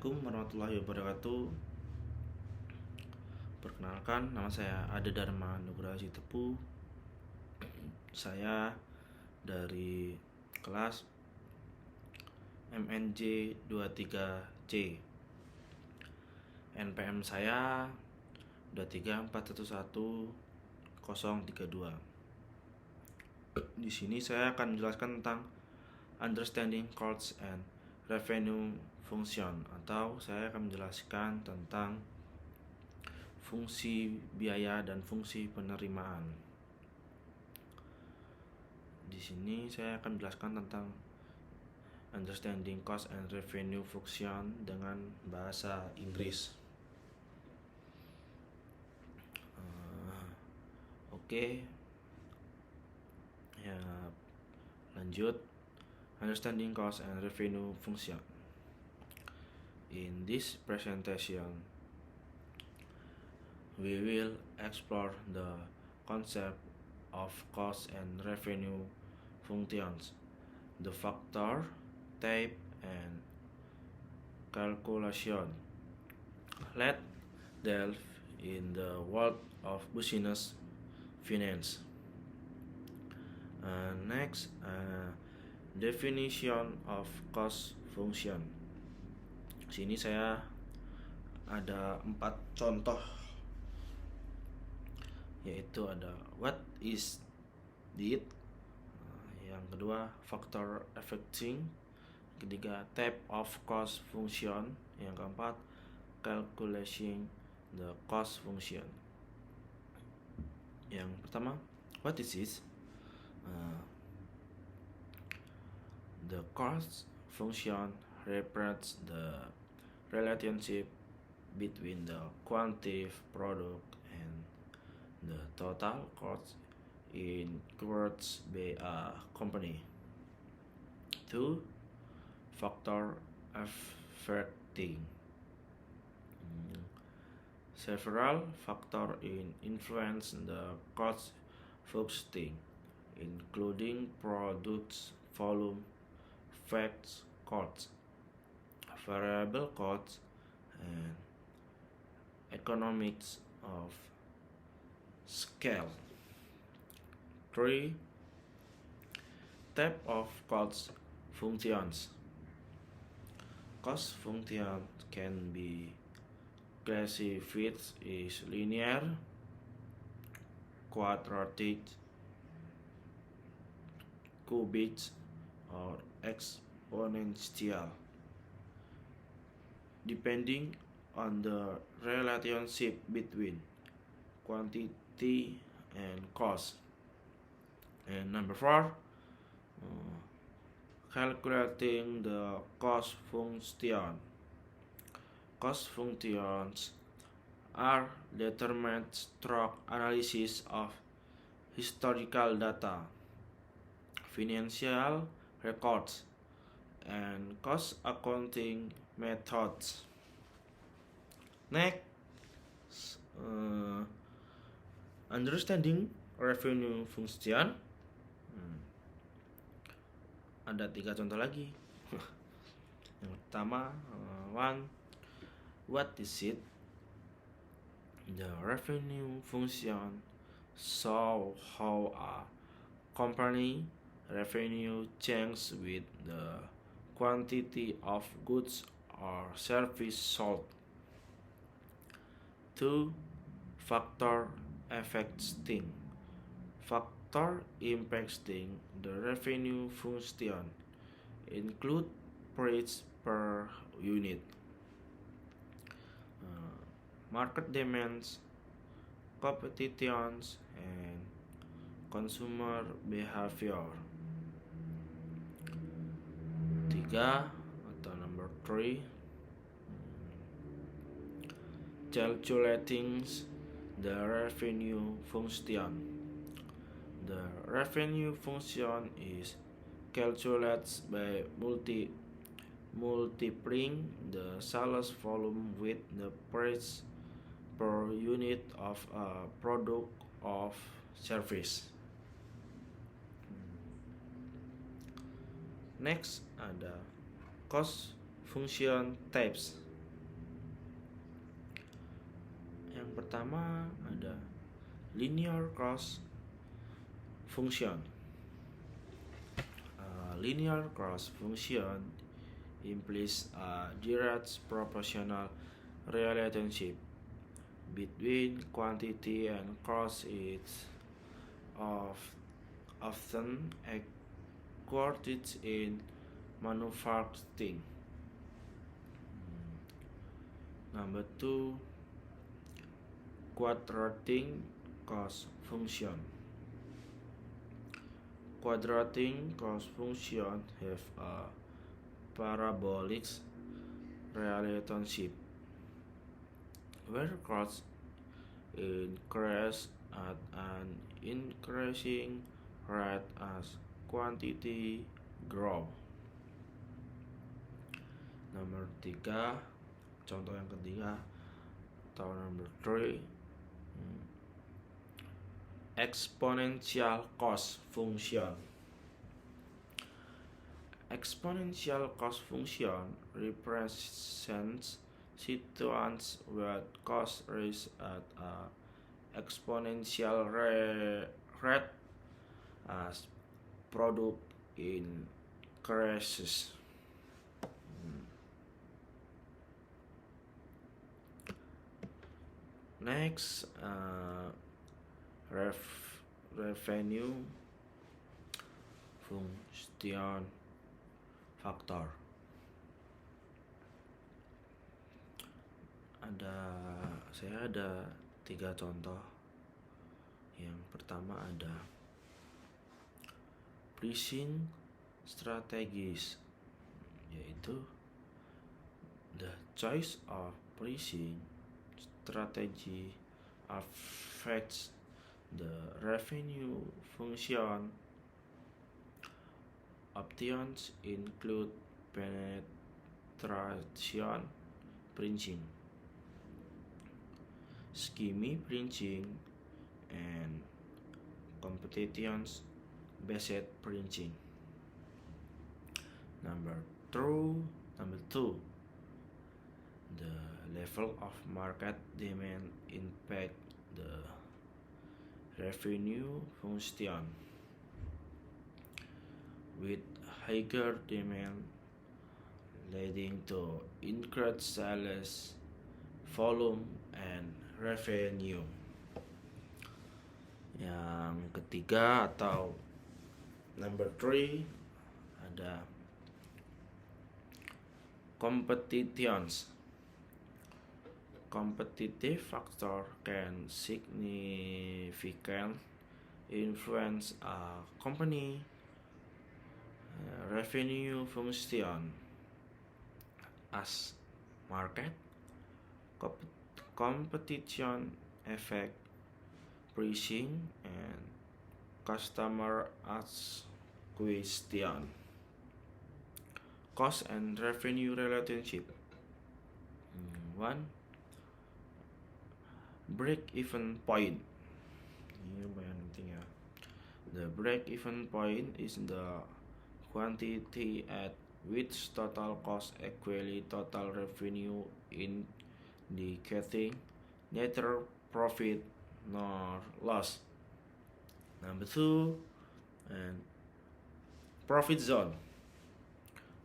Assalamualaikum warahmatullahi wabarakatuh. Perkenalkan, nama saya Ade Dharma Nugraha Sitepu. Saya dari kelas MNJ 23C. NPM saya 234111032. Di sini saya akan menjelaskan tentang understanding costs and revenue function, atau saya akan menjelaskan tentang fungsi biaya dan fungsi penerimaan. Di sini saya akan menjelaskan tentang understanding cost and revenue function dengan bahasa Inggris. Oke. Ya, lanjut. Understanding cost and revenue function. In this presentation, we will explore the concept of cost and revenue functions, the factor, type, and calculation. Let's delve in the world of business finance. Next, definition of cost function. Sini saya ada 4 contoh, yaitu ada what is it, yang kedua factor affecting, ketiga type of cost function, yang keempat calculating the cost function. Yang pertama, what is it? The cost function represents the relationship between the quantity product and the total cost incurred by a company. 2. Factor affecting. Several factors influence the cost function, including products, volume, fixed costs, variable costs, and economics of scale. 3. Type of cost functions. Cost functions can be classified as linear, quadratic, cubic, or exponential, depending on the relationship between quantity and cost. And number 4, calculating the cost function. Cost functions are determined through analysis of historical data, financial records, and cost accounting methods. Next, understanding revenue function. Ada 3 contoh lagi. Yang pertama, 1. What is it? The revenue function shows how a company revenue changes with the quantity of goods or service sold. 2. Factor affecting. Factor impacting the revenue function include price per unit, market demands, competitions, and consumer behavior. 3 atau number 3, calculating the revenue function. The revenue function is calculated by multiplying the sales volume with the price per unit of a product or service. Next ada cost function types. pertama ada linear cost function. Linear cost function implies a direct proportional relationship between quantity and cost. It's of often quoted in manufacturing. Number two, quadratic cost function. Quadratic cost function have a parabolic relationship where cost increase at an increasing rate as quantity grow. Nomor 3, contoh yang ketiga atau number 3, exponential cost function. Exponential cost function represents situations where cost rise at a exponential rate as product increases. Next, revenue function factor. Saya ada 3 contoh. Yang pertama ada pricing strategies, yaitu the choice of pricing strategy affects the revenue function. Options include penetration pricing, scheme pricing, and competition-based pricing. Number two, the level of market demand impact the revenue function. With higher demand leading to increased sales volume and revenue. Yang ketiga atau number 3 ada competitions. Competitive factor can significantly influence a company revenue function as market competition affect pricing and customer acquisition. Cost and revenue relationship. 1. Break-even point. Ini lumayan penting ya. The break-even point is the quantity at which total cost equally total revenue, indicating neither profit nor loss. Number 2, and profit zone.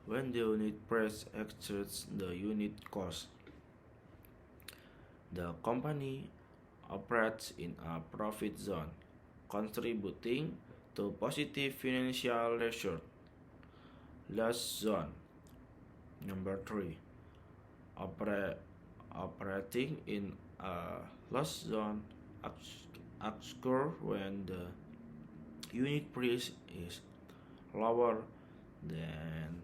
When the unit price exceeds the unit cost, the company operates in a profit zone, contributing to positive financial result. Loss zone. Number 3, operating in a loss zone occurs when the unit price is lower than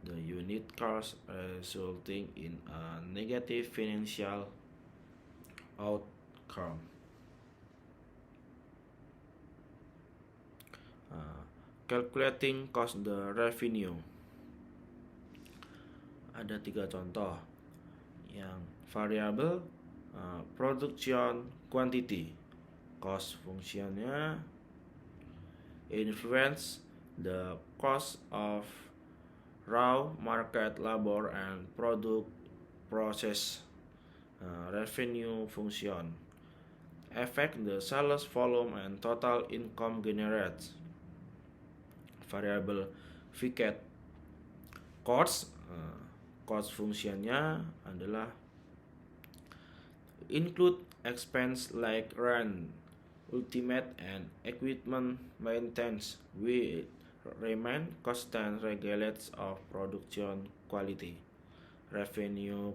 the unit cost, resulting in a negative financial outcome. Calculating cost the revenue. Ada 3 contoh. Yang variable production quantity. Cost functionnya influence the cost of raw market labor and product process. Revenue function affect the sales volume and total income generated. Variable fixed cost, cost fungsinya adalah include expense like rent, ultimate and equipment maintenance will remain constant regardless of production quality. Revenue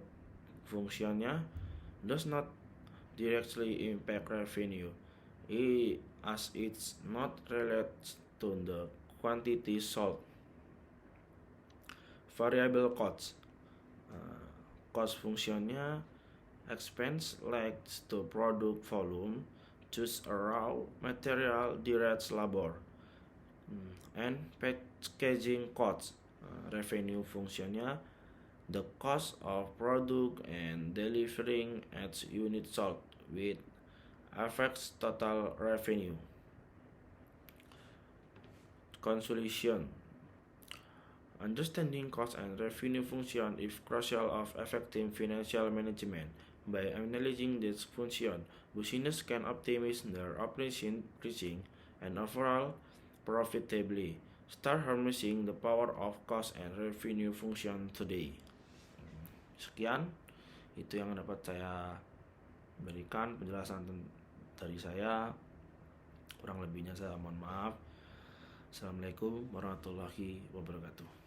fungsinya does not directly impact revenue as it's not related to the quantity sold. Variable cost, cost fungsinya expense like to product volume, choose a raw material, direct labor, and packaging costs. Revenue fungsinya the cost of product and delivering its unit sold with affects total revenue. Conclusion: understanding cost and revenue function is crucial of effective financial management. By analyzing this function, business can optimize their operation, reaching and overall profitably. Start harnessing the power of cost and revenue function today. Sekian, itu yang dapat saya berikan penjelasan dari saya. Kurang lebihnya saya mohon maaf. Assalamualaikum warahmatullahi wabarakatuh.